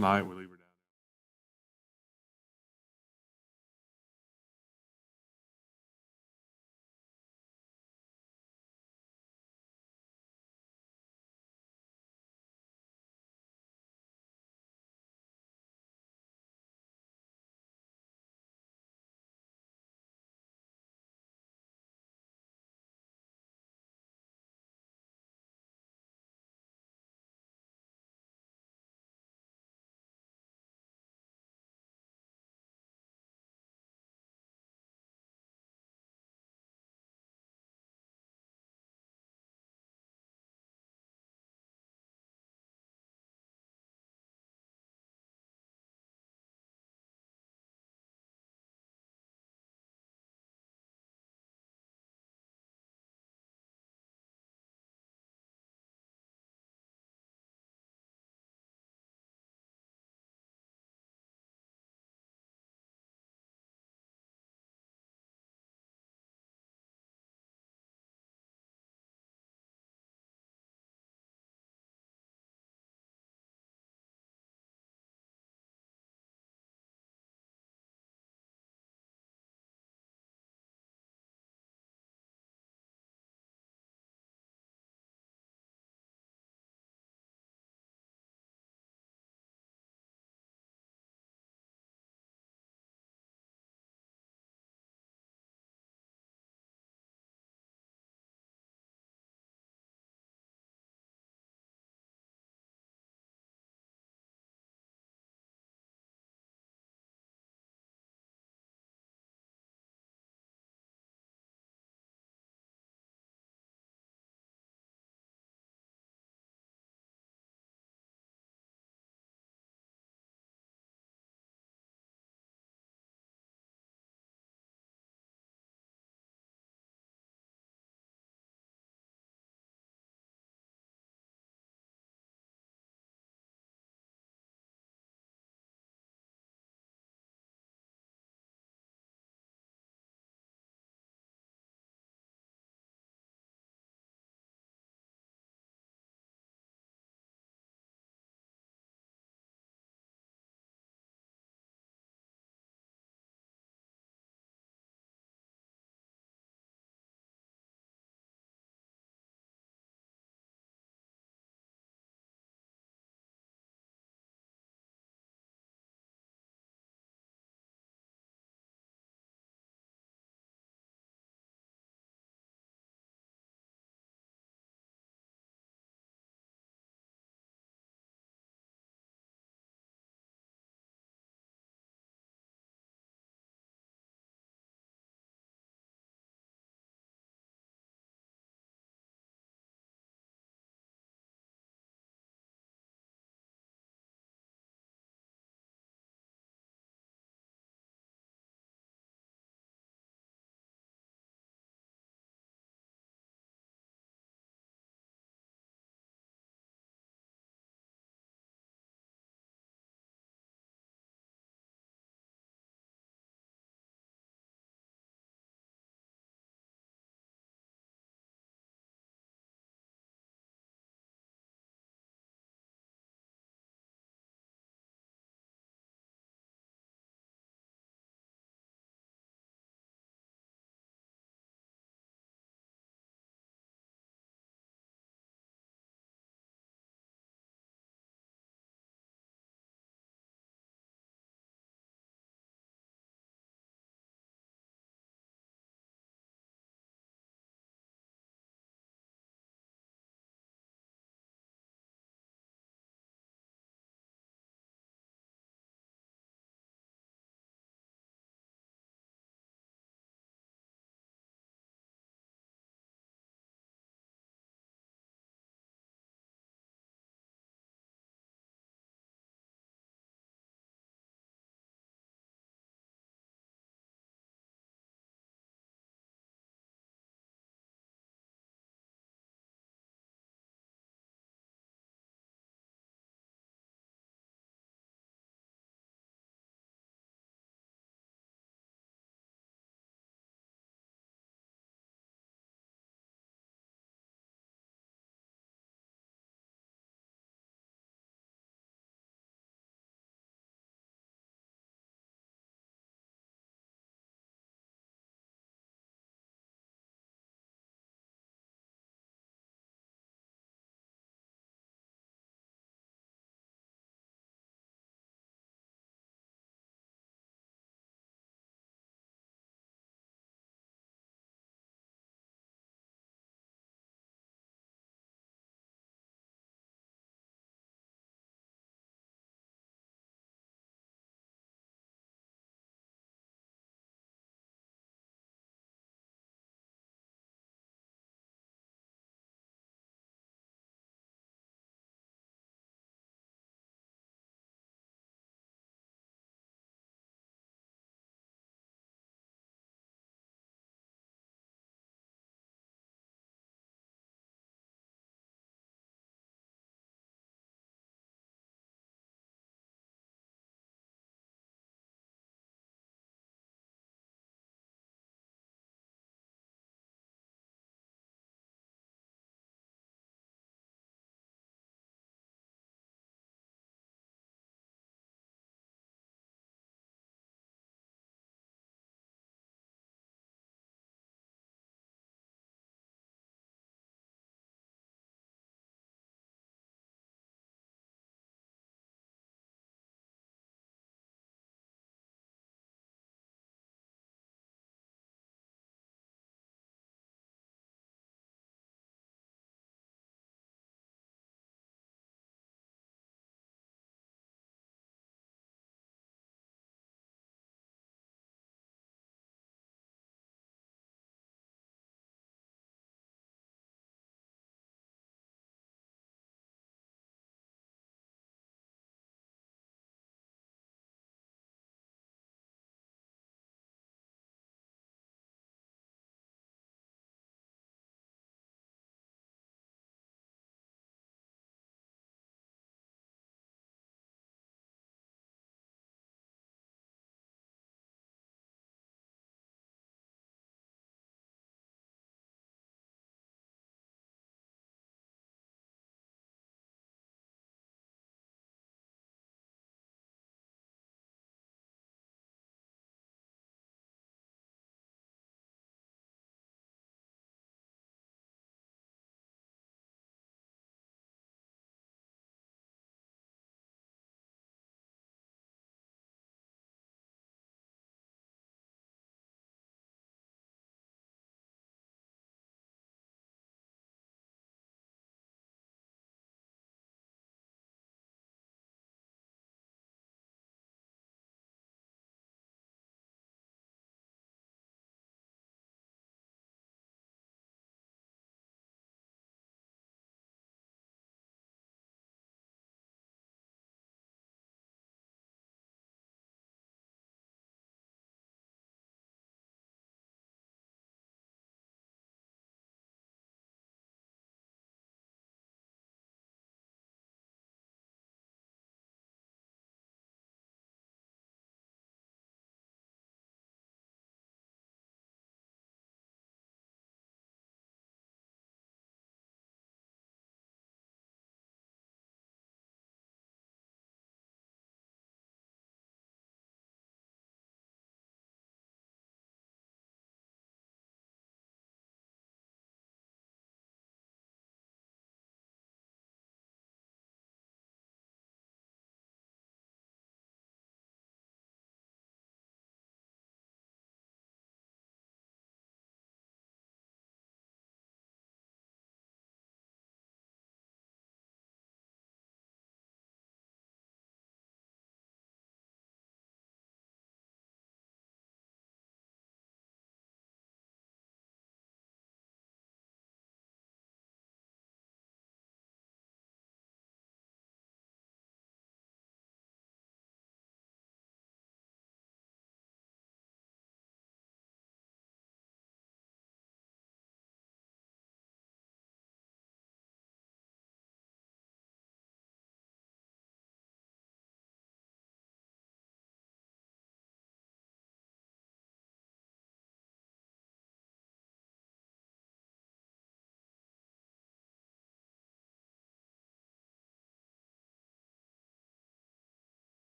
night, we leave her down.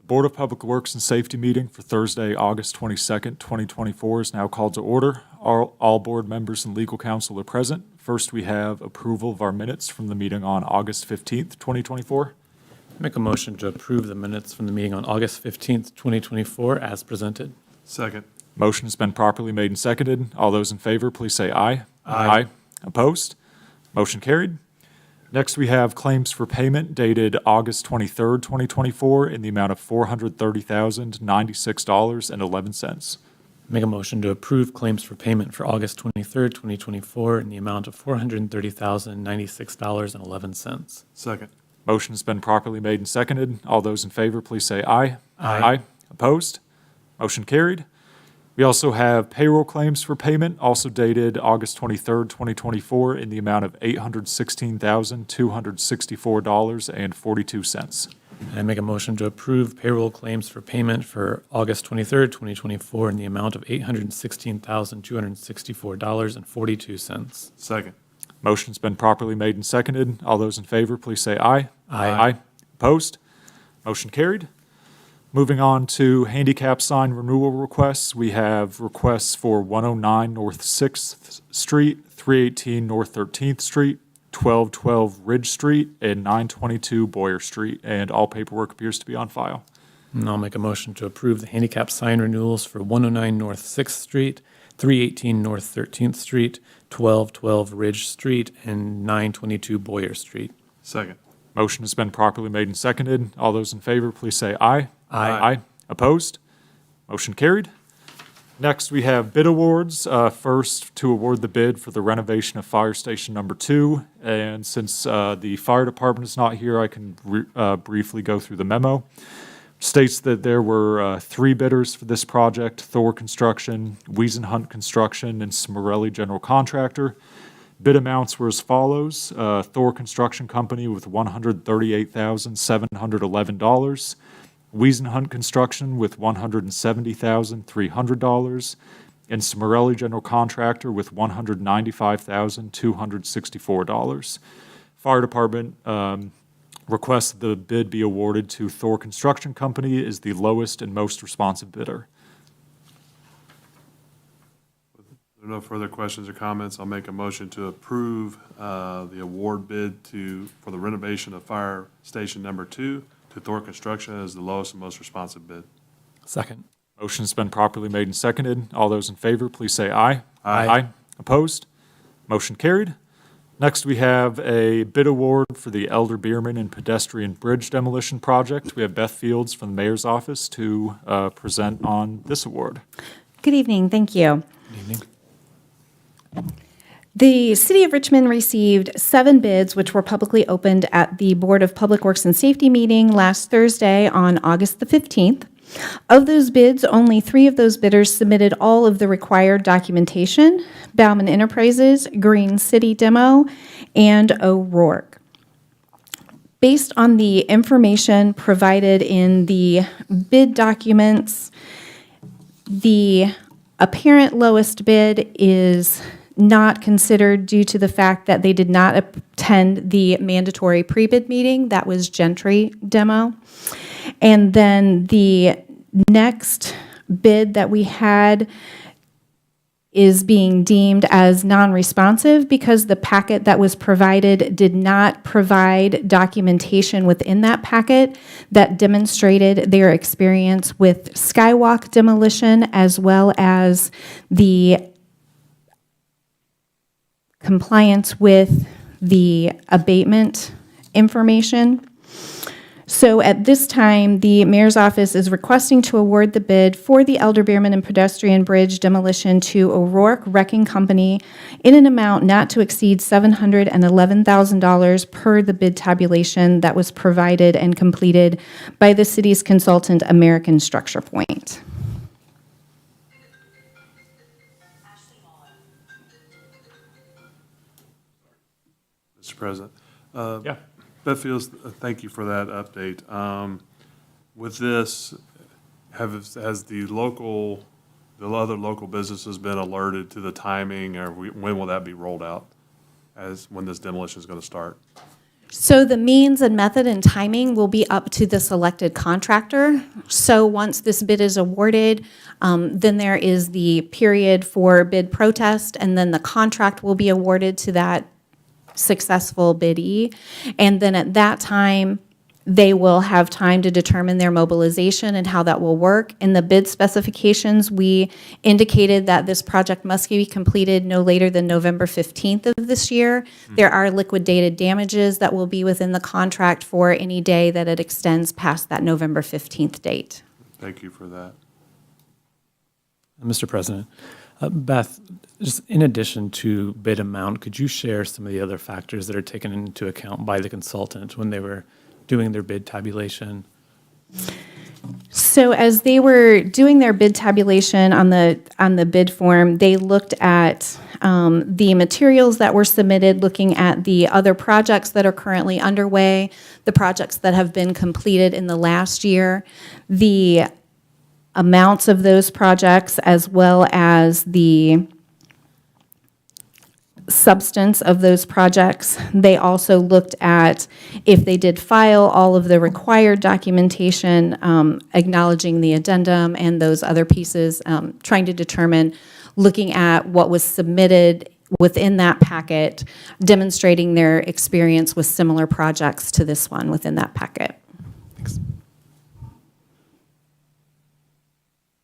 Board of Public Works and Safety meeting for Thursday, August 22nd, 2024 is now called to order. All board members and legal counsel are present. First, we have approval of our minutes from the meeting on August 15th, 2024. Make a motion to approve the minutes from the meeting on August 15th, 2024 as presented. Second. Motion has been properly made and seconded. All those in favor, please say aye. Aye. Opposed? Motion carried. Next, we have claims for payment dated August 23rd, 2024 in the amount of $430,096.11. Make a motion to approve claims for payment for August 23rd, 2024 in the amount of $430,096.11. Second. Motion has been properly made and seconded. All those in favor, please say aye. Aye. Opposed? Motion carried. We also have payroll claims for payment, also dated August 23rd, 2024, in the amount of $816,264.42. I make a motion to approve payroll claims for payment for August 23rd, 2024 in the amount of $816,264.42. Second. Motion's been properly made and seconded. All those in favor, please say aye. Aye. Opposed? Motion carried. Moving on to handicap sign renewal requests, we have requests for 109 North 6th Street, 318 North 13th Street, 1212 Ridge Street, and 922 Boyer Street, and all paperwork appears to be on file. And I'll make a motion to approve the handicap sign renewals for 109 North 6th Street, 318 North 13th Street, 1212 Ridge Street, and 922 Boyer Street. Second. Motion has been properly made and seconded. All those in favor, please say aye. Aye. Opposed? Motion carried. Next, we have bid awards. First, to award the bid for the renovation of Fire Station Number 2. And since the fire department is not here, I can briefly go through the memo. States that there were 3 bidders for this project: Thor Construction, Wiesenhunt Construction, and Smarelli General Contractor. Bid amounts were as follows: Thor Construction Company with $138,711, Wiesenhunt Construction with $170,300, and Smarelli General Contractor with $195,264. Fire Department requests the bid be awarded to Thor Construction Company as the lowest and most responsive bidder. If there are no further questions or comments, I'll make a motion to approve the award bid for the renovation of Fire Station Number 2 to Thor Construction as the lowest and most responsive bid. Second. Motion's been properly made and seconded. All those in favor, please say aye. Aye. Opposed? Motion carried. Next, we have a bid award for the Elder Bierman and Pedestrian Bridge Demolition Project. We have Beth Fields from the Mayor's Office to present on this award. Good evening. Thank you. Good evening. The City of Richmond received 7 bids, which were publicly opened at the Board of Public Works and Safety meeting last Thursday on August the 15th. Of those bids, only 3 of those bidders submitted all of the required documentation: Bauman Enterprises, Green City Demo, and O'Rourke. Based on the information provided in the bid documents, the apparent lowest bid is not considered due to the fact that they did not attend the mandatory pre-bid meeting. That was Gentry Demo. And then the next bid that we had is being deemed as non-responsive because the packet that was provided did not provide documentation within that packet that demonstrated their experience with skywalk demolition as well as the compliance with the abatement information. So at this time, the Mayor's Office is requesting to award the bid for the Elder Bierman and Pedestrian Bridge demolition to O'Rourke Wrecking Company in an amount not to exceed $711,000 per the bid tabulation that was provided and completed by the city's consultant, American Structure Point. Mr. President. Yeah. Beth Fields, thank you for that update. With this, has the other local businesses been alerted to the timing, or when will that be rolled out, as when this demolition is going to start? So the means and method and timing will be up to the selected contractor. So once this bid is awarded, then there is the period for bid protest, and then the contract will be awarded to that successful bidee. And then at that time, they will have time to determine their mobilization and how that will work. In the bid specifications, we indicated that this project must be completed no later than November 15th of this year. There are liquidated damages that will be within the contract for any day that it extends past that November 15th date. Thank you for that. Mr. President, Beth, just in addition to bid amount, could you share some of the other factors that are taken into account by the consultant when they were doing their bid tabulation? So as they were doing their bid tabulation on the bid form, they looked at the materials that were submitted, looking at the other projects that are currently underway, the projects that have been completed in the last year, the amounts of those projects, as well as the substance of those projects. They also looked at if they did file all of the required documentation, acknowledging the addendum and those other pieces, trying to determine, looking at what was submitted within that packet, demonstrating their experience with similar projects to this one within that packet. Thanks.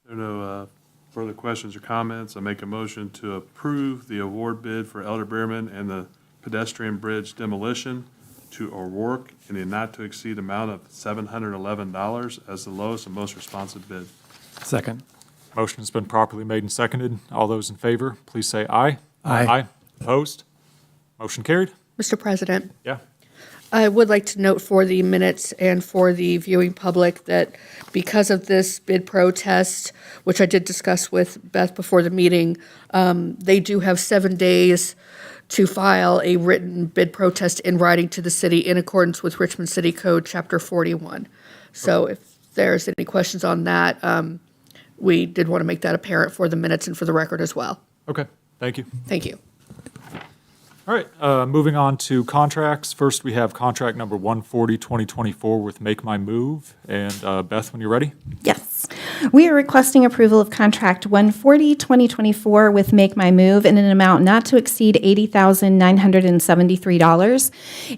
There are no further questions or comments. I make a motion to approve the award bid for Elder Beerman and the pedestrian bridge demolition to O'Rourke in a not-to-exceed amount of $711 as the lowest and most responsive bid. Second. Motion has been properly made and seconded. All those in favor, please say aye. Aye. Opposed? Motion carried? Mr. President, Yeah. I would like to note for the minutes and for the viewing public that because of this bid protest, which I did discuss with Beth before the meeting, they do have 7 days to file a written bid protest in writing to the city in accordance with Richmond City Code, Chapter 41. So if there's any questions on that, we did want to make that apparent for the minutes and for the record as well. Okay, thank you. Thank you. All right, moving on to contracts. First, we have contract number 140, 2024 with Make My Move. And Beth, when you're ready. Yes. We are requesting approval of contract 140, 2024 with Make My Move in an amount not to exceed $80,973.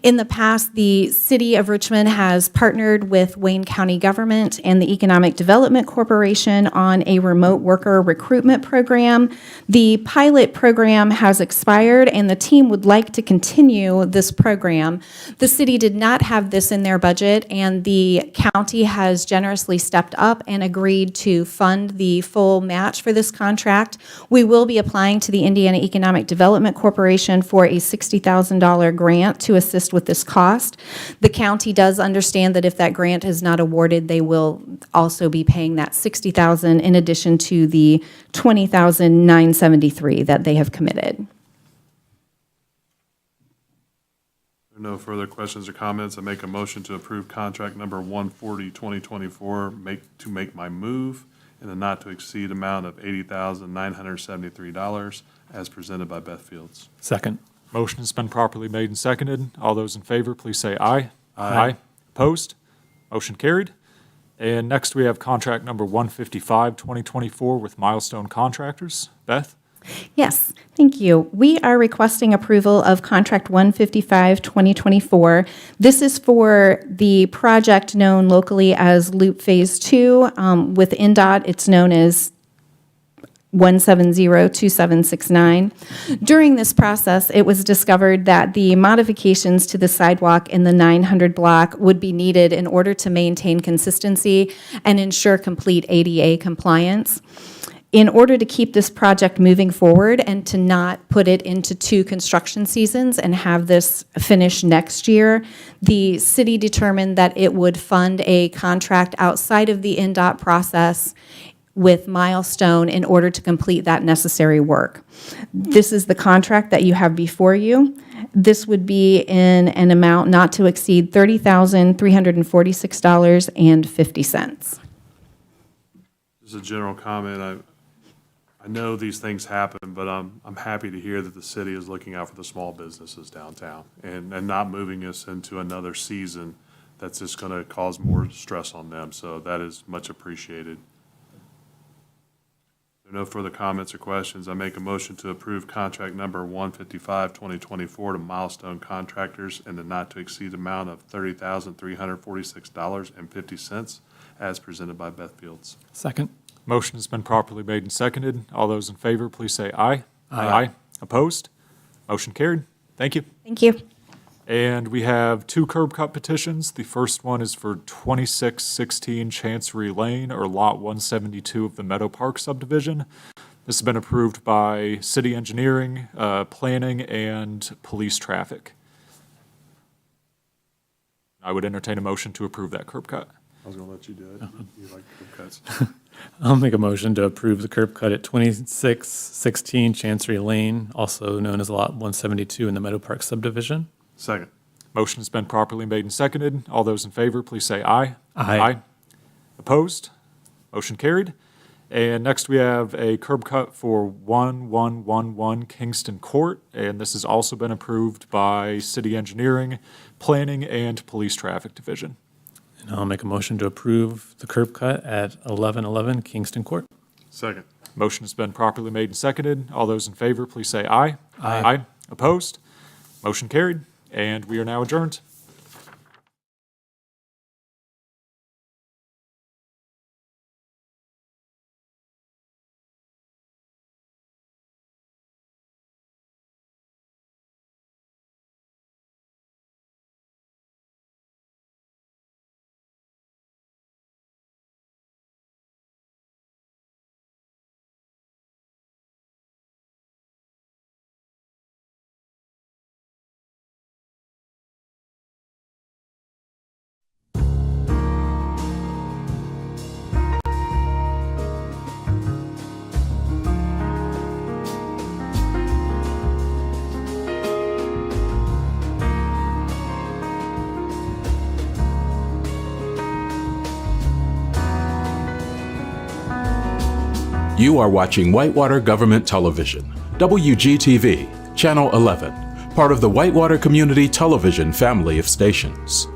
In the past, the City of Richmond has partnered with Wayne County Government and the Economic Development Corporation on a remote worker recruitment program. The pilot program has expired, and the team would like to continue this program. The city did not have this in their budget, and the county has generously stepped up and agreed to fund the full match for this contract. We will be applying to the Indiana Economic Development Corporation for a $60,000 grant to assist with this cost. The county does understand that if that grant is not awarded, they will also be paying that $60,000 in addition to the $20,973 that they have committed. No further questions or comments. I make a motion to approve contract number 140, 2024, to Make My Move in a not-to-exceed amount of $80,973 as presented by Beth Fields. Second. Motion has been properly made and seconded. All those in favor, please say aye. Aye. Opposed? Motion carried. And next, we have contract number 155, 2024 with Milestone Contractors. Beth? Yes, thank you. We are requesting approval of contract 155, 2024. This is for the project known locally as Loop Phase 2. With NDOT, it's known as 1702769. During this process, it was discovered that the modifications to the sidewalk in the 900 block would be needed in order to maintain consistency and ensure complete ADA compliance. In order to keep this project moving forward and to not put it into 2 construction seasons and have this finished next year, the city determined that it would fund a contract outside of the NDOT process with Milestone in order to complete that necessary work. This is the contract that you have before you. This would be in an amount not to exceed $30,346.50. Just a general comment. I know these things happen, but I'm happy to hear that the city is looking out for the small businesses downtown and not moving us into another season that's just going to cause more stress on them. So that is much appreciated. If there are no further comments or questions, I make a motion to approve contract number 155, 2024 to Milestone Contractors in the not-to-exceed amount of $30,346.50 as presented by Beth Fields. Second. Motion has been properly made and seconded. All those in favor, please say aye. Aye. Opposed? Motion carried. Thank you. Thank you. And we have two curb cut petitions. The first one is for 2616 Chancery Lane, or Lot 172 of the Meadow Park subdivision. This has been approved by City Engineering, Planning, and Police Traffic. I would entertain a motion to approve that curb cut. I was going to let you do it. You like curb cuts. I'll make a motion to approve the curb cut at 2616 Chancery Lane, also known as Lot 172 in the Meadow Park subdivision. Second. Motion has been properly made and seconded. All those in favor, please say aye. Aye. Opposed? Motion carried. And next we have a curb cut for 1111 Kingston Court, and this has also been approved by City Engineering, Planning, and Police Traffic Division. And I'll make a motion to approve the curb cut at 1111 Kingston Court. Second. Motion has been properly made and seconded. All those in favor, please say aye. Aye. Opposed? Motion carried. And we are now adjourned. You are watching Whitewater Government Television, WGTV, Channel 11, part of the Whitewater Community Television family of stations.